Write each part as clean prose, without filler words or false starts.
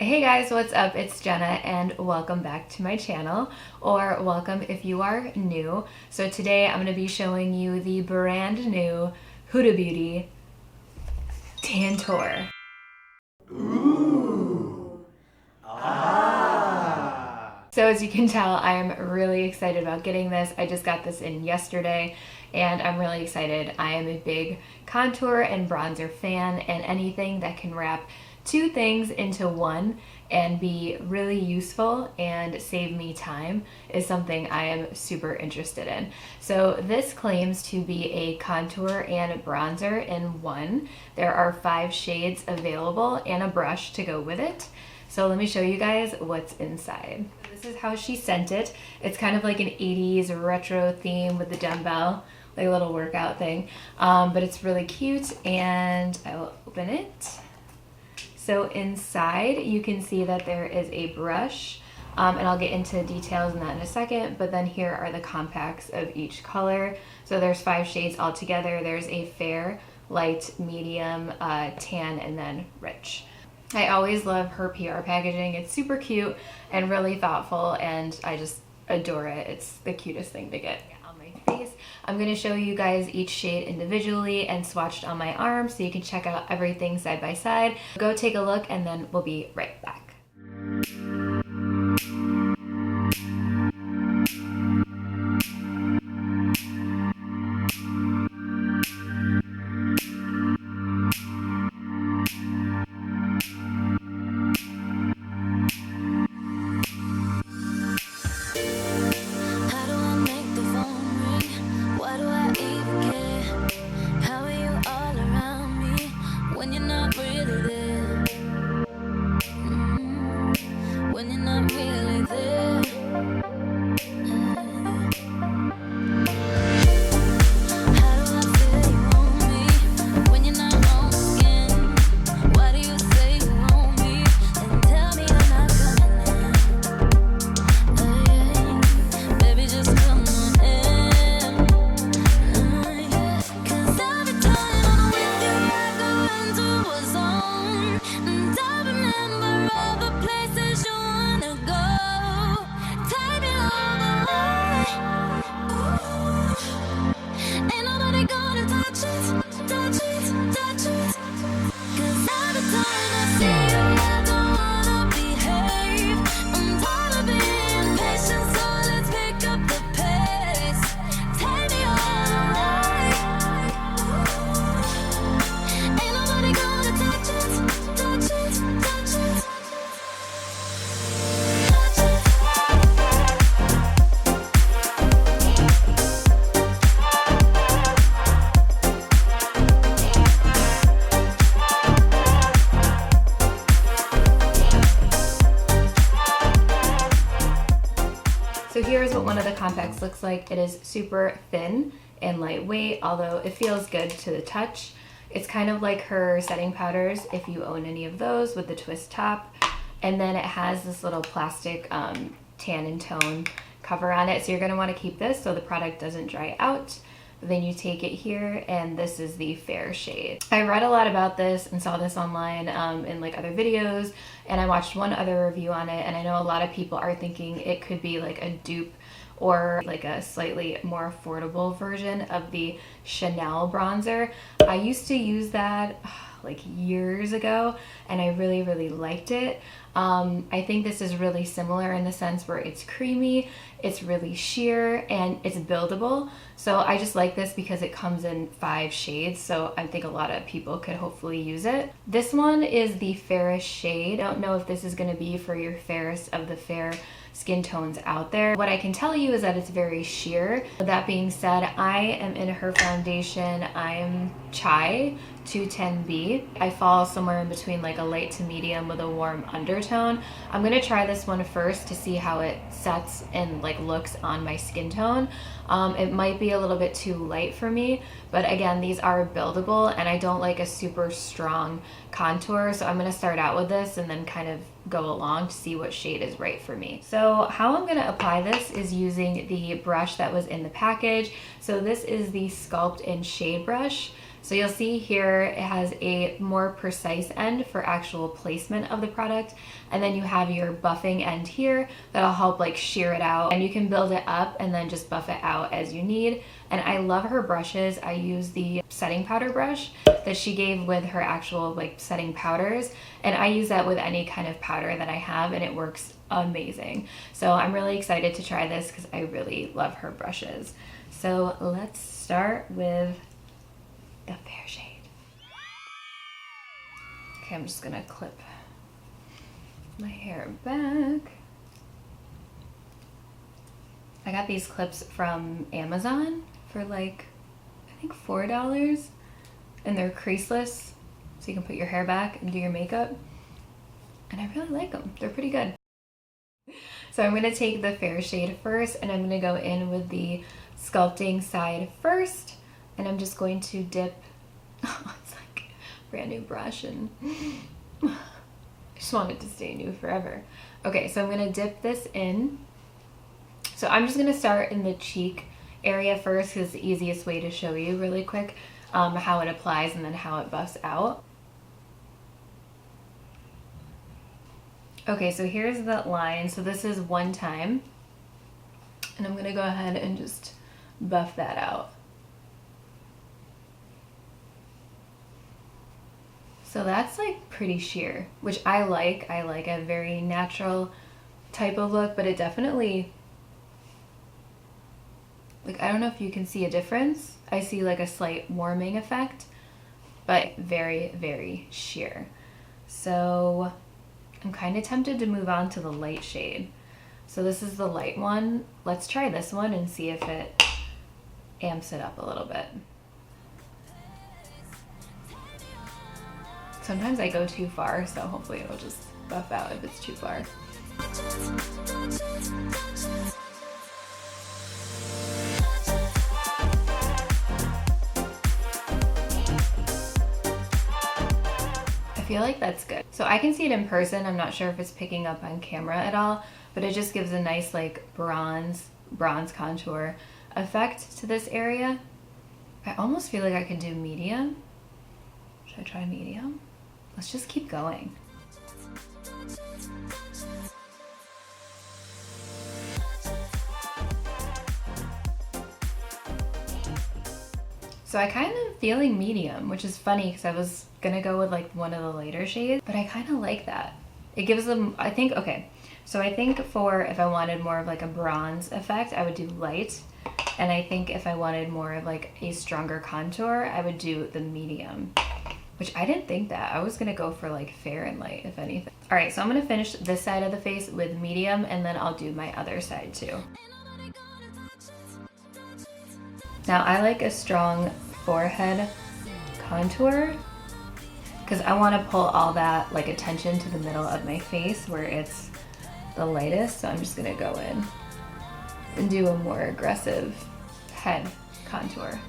Hey guys, what's up? It's Jenna and welcome back to my channel, or welcome if you are new. So today I'm going to be showing you the brand new Huda Beauty Tantour. Ooh. Ah. So as you can tell, I am really excited about getting this. I just got this in yesterday and I'm really excited. I am a big contour and bronzer fan, and anything that can wrap two things into one and be really useful and save me time is something I am super interested in. So this claims to be a contour and bronzer in one. There are 5 shades available and a brush to go with it. So let me show you guys what's inside. This is how she sent it. It's kind of like an 80s retro theme with the dumbbell, like a little workout thing. But it's really cute, and I will open it. So inside you can see that there is a brush, and I'll get into details on that in a second, but then here are the compacts of each color. So there's 5 shades altogether. There's a fair, light, medium, tan, and then rich. I always love her PR packaging. It's super cute and really thoughtful, and I just adore it. It's the cutest thing to get on my face. I'm going to show you guys each shade individually and swatched on my arm so you can check out everything side by side. Go take a look and then we'll be right back. So here's what one of the compacts looks like. It is super thin and lightweight, although it feels good to the touch. It's kind of like her setting powders, if you own any of those, with the twist top. And then it has this little plastic tan and tone cover on it. So you're gonna wanna keep this so the product doesn't dry out. Then you take it here, and this is the fair shade. I read a lot about this and saw this online in like other videos, and I watched one other review on it, and I know a lot of people are thinking it could be like a dupe or like a slightly more affordable version of the Chanel bronzer. I used to use that like years ago, and I really liked it. I think this is really similar in the sense where it's creamy, it's really sheer, and it's buildable. So I just like this because it comes in 5 shades, so I think a lot of people could hopefully use it. This one is the fairest shade. I don't know if this is going to be for your fairest of the fair skin tones out there. What I can tell you is that it's very sheer. With that being said, I am in her foundation. I'm Chai 210B. I fall somewhere in between like a light to medium with a warm undertone. I'm gonna try this one first to see how it sets and like looks on my skin tone. It might be a little bit too light for me, but again, these are buildable and I don't like a super strong contour, so I'm gonna start out with this and then kind of go along to see what shade is right for me. So how I'm gonna apply this is using the brush that was in the package. So this is the Sculpt and Shade brush. So you'll see here it has a more precise end for actual placement of the product, and then you have your buffing end here that'll help like shear it out, and you can build it up and then just buff it out as you need. And I love her brushes. I use the setting powder brush that she gave with her actual like setting powders, and I use that with any kind of powder that I have, and it works amazing. So I'm really excited to try this because I really love her brushes. So let's start with the fair shade. Okay, I'm just gonna clip my hair back. I got these clips from Amazon for like, I think $4, and they're creaseless, so you can put your hair back and do your makeup. And I really like them. They're pretty good. So I'm gonna take the fair shade first, and I'm gonna go in with the sculpting side first, and I'm just going to dip, oh, it's like a brand new brush, and I just want it to stay new forever. Okay, so I'm gonna dip this in. So I'm just gonna start in the cheek area first because it's the easiest way to show you really quick how it applies and then how it buffs out. Okay, so here's that line. So this is one time, and I'm gonna go ahead and just buff that out. So that's like pretty sheer, which I like. I like a very natural type of look, but it definitely, like, I don't know if you can see a difference. I see like a slight warming effect, but very, very sheer. So I'm kind of tempted to move on to the light shade. So this is the light one. Let's try this one and see if it amps it up a little bit. Sometimes I go too far, so hopefully it'll just buff out if it's too far. I feel like that's good. So I can see it in person. I'm not sure if it's picking up on camera at all, but it just gives a nice like bronze contour effect to this area. I almost feel like I could do medium. Should I try medium? Let's just keep going. So I kind of feeling medium, which is funny because I was gonna go with like one of the lighter shades, but I kind of like that. It gives them, I think, okay. So I think for if I wanted more of like a bronze effect, I would do light. And I think if I wanted more of like a stronger contour, I would do the medium, which I didn't think that. I was gonna go for like fair and light, if anything. All right, so I'm gonna finish this side of the face with medium, and then I'll do my other side too. Now I like a strong forehead contour because I want to pull all that like attention to the middle of my face where it's the lightest. So I'm just gonna go in and do a more aggressive head contour.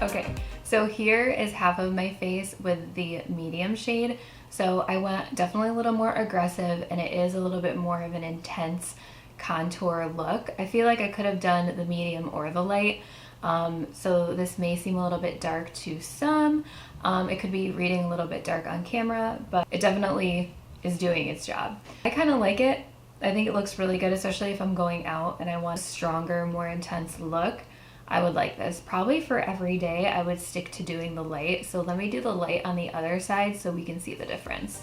Okay, so here is half of my face with the medium shade. So I went definitely a little more aggressive, and it is a little bit more of an intense contour look. I feel like I could have done the medium or the light. So this may seem a little bit dark to some. It could be reading a little bit dark on camera, but it definitely is doing its job. I kind of like it. I think it looks really good, especially if I'm going out and I want a stronger, more intense look. I would like this. Probably for every day, I would stick to doing the light. So let me do the light on the other side so we can see the difference.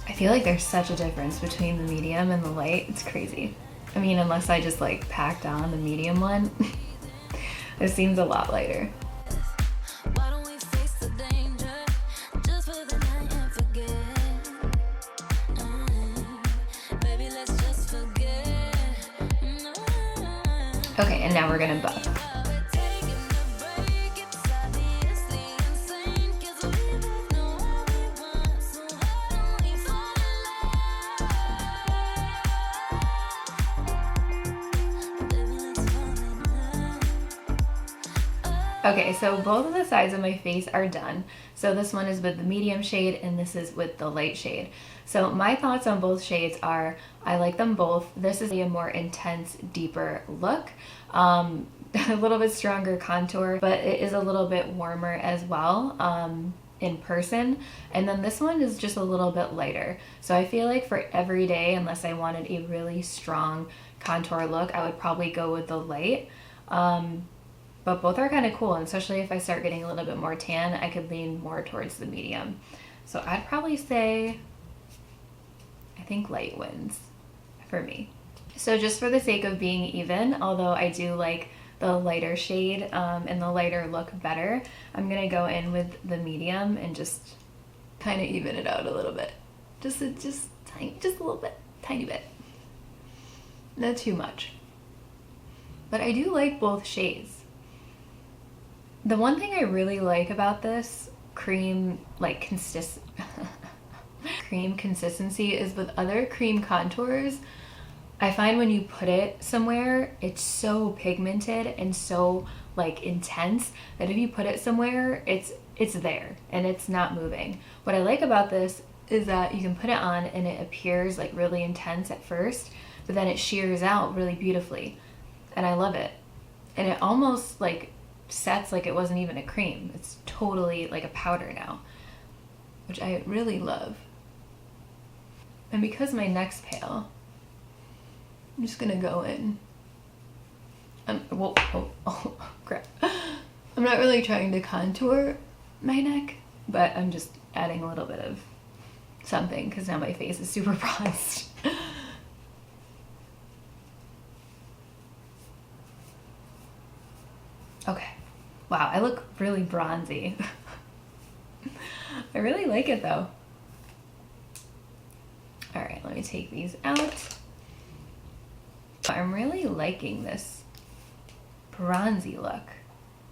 I feel like there's such a difference between the medium and the light. It's crazy. I mean, unless I just like packed on the medium one, this seems a lot lighter. Okay, and now we're gonna buff. Okay, so both of the sides of my face are done. So this one is with the medium shade and this is with the light shade. So my thoughts on both shades are, I like them both. This is a more intense, deeper look. A little bit stronger contour, but it is a little bit warmer as well in person. And then this one is just a little bit lighter. So I feel like for every day, unless I wanted a really strong contour look, I would probably go with the light. But both are kind of cool, and especially if I start getting a little bit more tan, I could lean more towards the medium. So I'd probably say, I think light wins for me. So just for the sake of being even, although I do like the lighter shade and the lighter look better, I'm gonna go in with the medium and just kind of even it out a little bit. Just a little bit, tiny bit. Not too much. But I do like both shades. The one thing I really like about this cream consistency is with other cream contours, I find when you put it somewhere, it's so pigmented and so like intense that if you put it somewhere, it's there and it's not moving. What I like about this is that you can put it on and it appears like really intense at first, but then it shears out really beautifully. And I love it. And it almost like sets like it wasn't even a cream. It's totally like a powder now, which I really love. And because my neck's pale, I'm just gonna go in. Crap. I'm not really trying to contour my neck, but I'm just adding a little bit of something because now my face is super bronzed. Okay. Wow, I look really bronzy. I really like it though. All right, let me take these out. I'm really liking this bronzy look.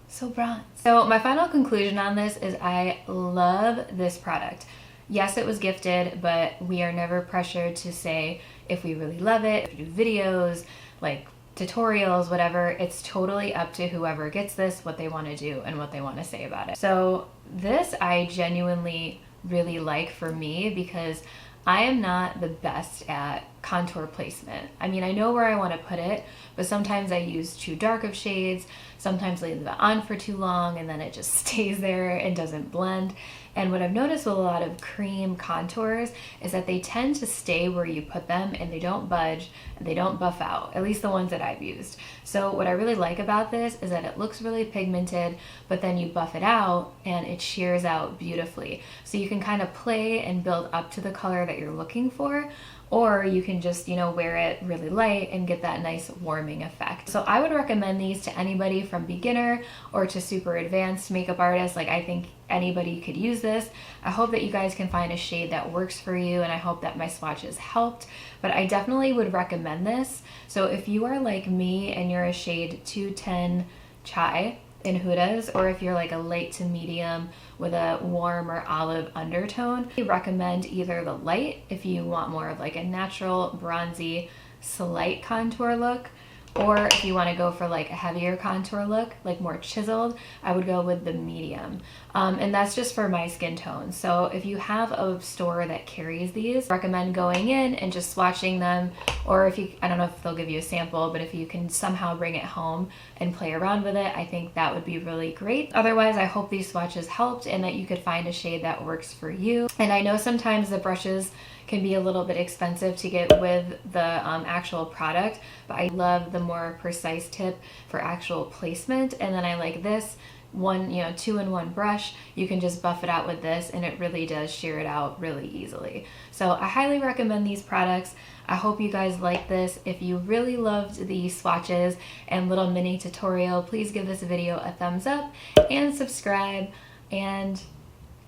So bronze. So my final conclusion on this is I love this product. Yes, it was gifted, but we are never pressured to say if we really love it, if we do videos, like tutorials, whatever. It's totally up to whoever gets this, what they want to do and what they want to say about it. So this I genuinely really like for me because I am not the best at contour placement. I mean, I know where I want to put it, but sometimes I use too dark of shades, sometimes leave it on for too long and then it just stays there and doesn't blend. And what I've noticed with a lot of cream contours is that they tend to stay where you put them and they don't budge and they don't buff out, at least the ones that I've used. So what I really like about this is that it looks really pigmented, but then you buff it out and it shears out beautifully. So you can kind of play and build up to the color that you're looking for, or you can just, you know, wear it really light and get that nice warming effect. So I would recommend these to anybody from beginner or to super advanced makeup artists. Like, I think anybody could use this. I hope that you guys can find a shade that works for you, and I hope that my swatches helped, but I definitely would recommend this. So if you are like me and you're a shade 210 Chai in Huda's, or if you're like a light to medium with a warm or olive undertone, I recommend either the light if you want more of like a natural bronzy slight contour look, or if you want to go for like a heavier contour look, like more chiseled, I would go with the medium. And that's just for my skin tone. So if you have a store that carries these, I recommend going in and just swatching them, or if you, I don't know if they'll give you a sample, but if you can somehow bring it home and play around with it, I think that would be really great. Otherwise, I hope these swatches helped and that you could find a shade that works for you. And I know sometimes the brushes can be a little bit expensive to get with the actual product, but I love the more precise tip for actual placement. And then I like this one, you know, 2-in-1 brush. You can just buff it out with this and it really does shear it out really easily. So I highly recommend these products. I hope you guys like this. If you really loved the swatches and little mini tutorial, please give this video a thumbs up and subscribe and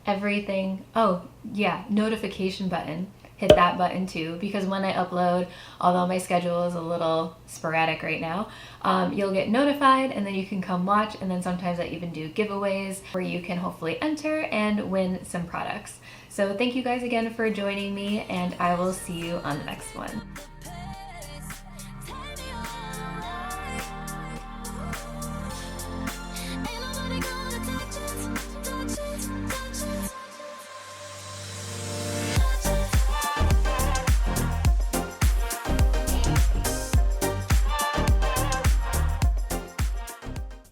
everything. Oh yeah, notification button. hit that button too, because when I upload, although my schedule is a little sporadic right now, you'll get notified and then you can come watch, and then sometimes I even do giveaways where you can hopefully enter and win some products. So thank you guys again for joining me, and I will see you on the next one.